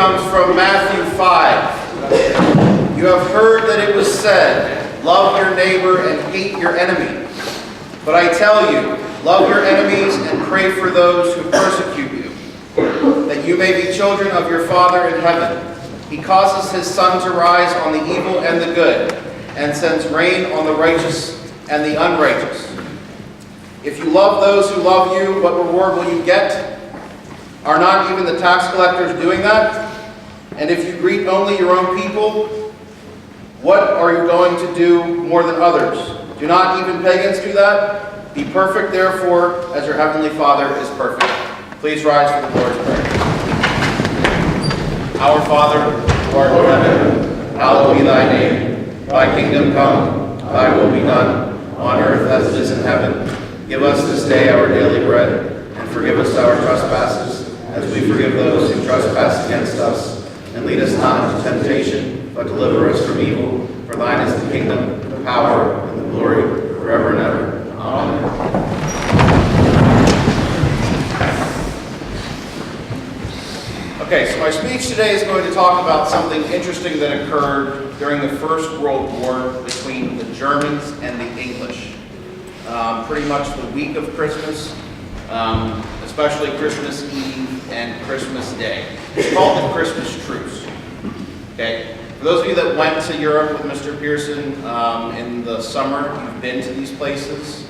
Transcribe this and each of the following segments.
comes from Matthew 5. You have heard that it was said, love your neighbor and hate your enemy. But I tell you, love your enemies and pray for those who persecute you, that you may be children of your Father in heaven. He causes his sun to rise on the evil and the good, and sends rain on the righteous and the unrighteous. If you love those who love you, what reward will you get? Are not even the tax collectors doing that? And if you greet only your own people, what are you going to do more than others? Do not even pagans do that? Be perfect, therefore, as your heavenly Father is perfect. Please rise for the Lord's Prayer. Our Father, who art in heaven, hallowed be thy name. Thy kingdom come, thy will be done, on earth as it is in heaven. Give us this day our daily bread, and forgive us our trespasses, as we forgive those who trespass against us. And lead us not into temptation, but deliver us from evil. For thine is the kingdom, the power, and the glory, forever and ever. Amen. Okay, so my speech today is going to talk about something interesting that occurred during the First World War between the Germans and the English. Pretty much the week of Christmas, especially Christmas Eve and Christmas Day. It's called the Christmas Truce. Okay, for those of you that went to Europe with Mr. Pearson in the summer, you've been to these places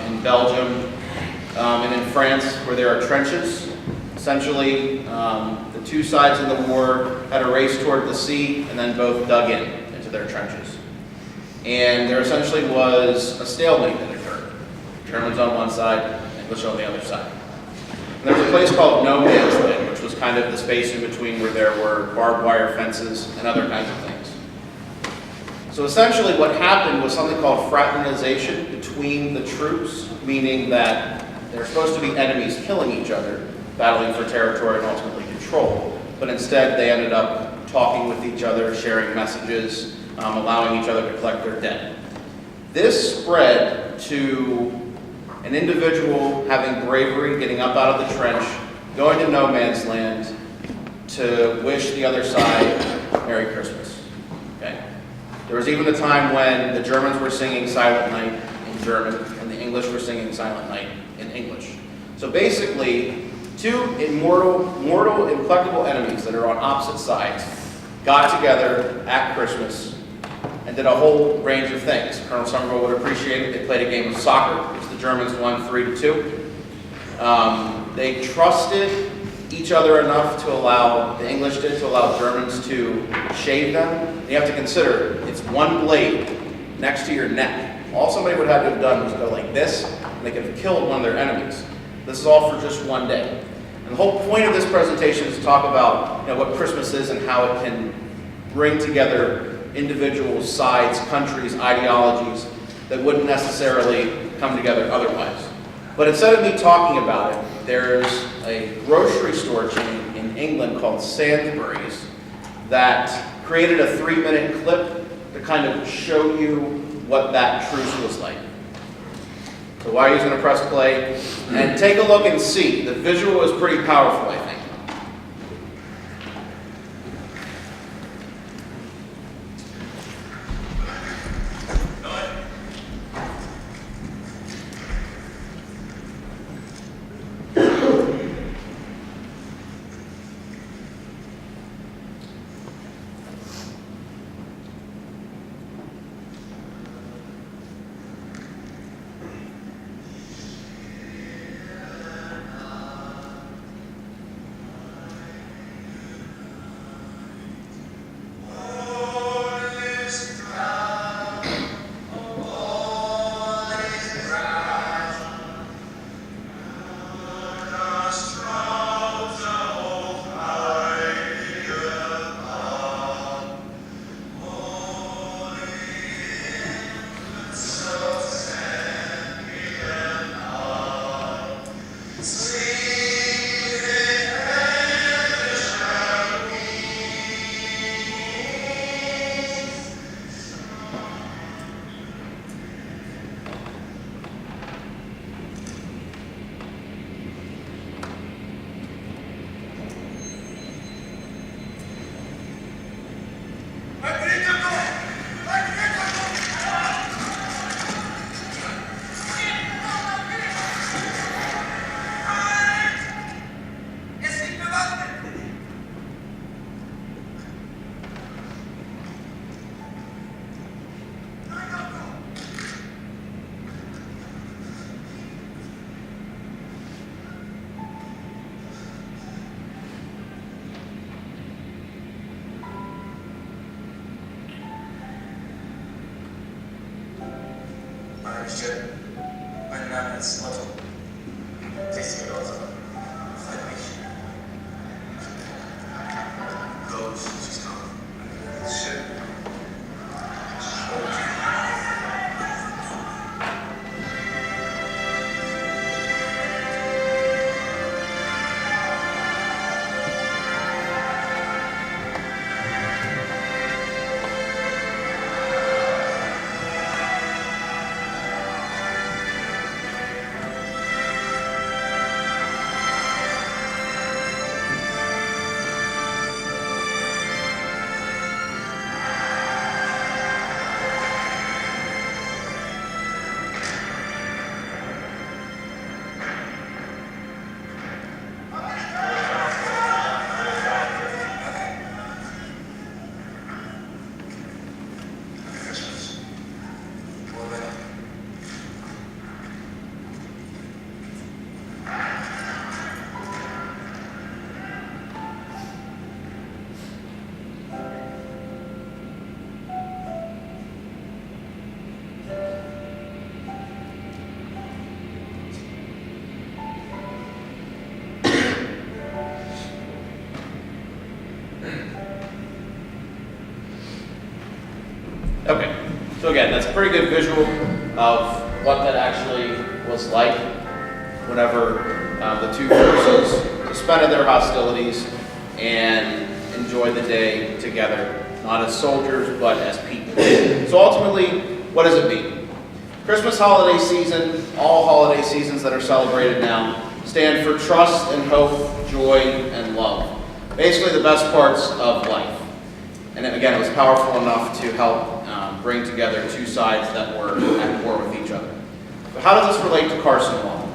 in Belgium and in France where there are trenches. Essentially, the two sides of the war had a race toward the sea and then both dug into their trenches. And there essentially was a stalemate that occurred. Germans on one side, English on the other side. And there was a place called No Man's Land, which was kind of the space in between where there were barbed wire fences and other kinds of things. So essentially what happened was something called fraternization between the troops, meaning that they're supposed to be enemies killing each other, battling for territory and ultimately control. But instead they ended up talking with each other, sharing messages, allowing each other to collect their debt. This spread to an individual having bravery, getting up out of the trench, going to no man's land to wish the other side Merry Christmas. Okay? There was even a time when the Germans were singing Silent Night in German and the English were singing Silent Night in English. So basically, two mortal, implacable enemies that are on opposite sides got together at Christmas and did a whole range of things. Colonel Somerville would appreciate it. They played a game of soccer, which the Germans won 3-2. They trusted each other enough to allow, the English did, to allow Germans to shave them. You have to consider, it's one blade next to your neck. All somebody would have to have done was go like this, and they could have killed one of their enemies. This is all for just one day. And the whole point of this presentation is to talk about what Christmas is and how it can bring together individuals, sides, countries, ideologies that wouldn't necessarily come together otherwise. But instead of me talking about it, there's a grocery store chain in England called Sainsbury's that created a 3-minute clip to kind of show you what that truce was like. So while he's going to press play, and take a look and see. The visual is pretty powerful, I think. Önce önlemez atom tesiri lazım. Those just come. Shit. Okay, so again, that's a pretty good visual of what that actually was like whenever the two forces suspended their hostilities and enjoyed the day together, not as soldiers, but as people. So ultimately, what does it mean? Christmas holiday season, all holiday seasons that are celebrated now, stand for trust and hope, joy and love. Basically the best parts of life. And again, it was powerful enough to help bring together two sides that were at war with each other. But how does this relate to Carson law?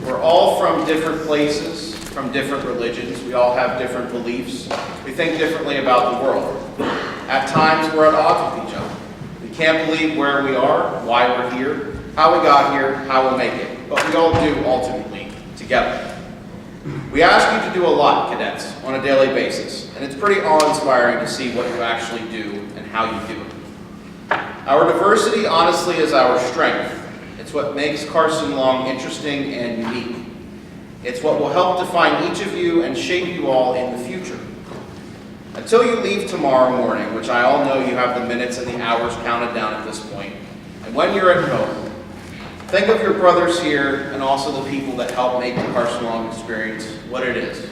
We're all from different places, from different religions. We all have different beliefs. We think differently about the world. At times, we're at odds with each other. We can't believe where we are, why we're here, how we got here, how we'll make it. But we all do ultimately together. We ask you to do a lot, cadets, on a daily basis. And it's pretty awe-inspiring to see what you actually do and how you do it. Our diversity, honestly, is our strength. It's what makes Carson Long interesting and unique. It's what will help define each of you and shape you all in the future. Until you leave tomorrow morning, which I all know you have the minutes and the hours counted down at this point, and when you're at home, think of your brothers here and also the people that help make the Carson Long experience what it is.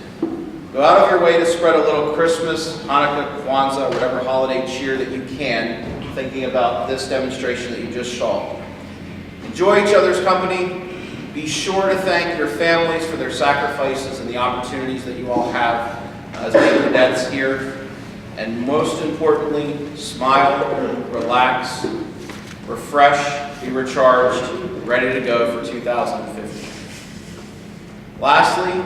Go out of your way to spread a little Christmas, Hanukkah, Kwanzaa, whatever holiday cheer that you can, thinking about this demonstration that you just saw. Enjoy each other's company. Be sure to thank your families for their sacrifices and the opportunities that you all have as being cadets here. And most importantly, smile, relax, refresh, be recharged, ready to go for 2015. Lastly,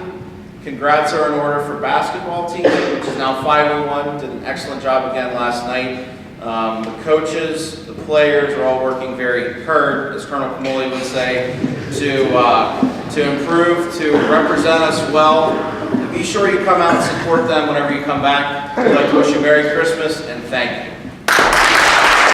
congrats are in order for basketball team, which is now 5-1, did an excellent job again last night. The coaches, the players are all working very hard, as Colonel Kamoli would say, to improve, to represent us well. Be sure you come out and support them whenever you come back. We'd like to wish you Merry Christmas and thank you.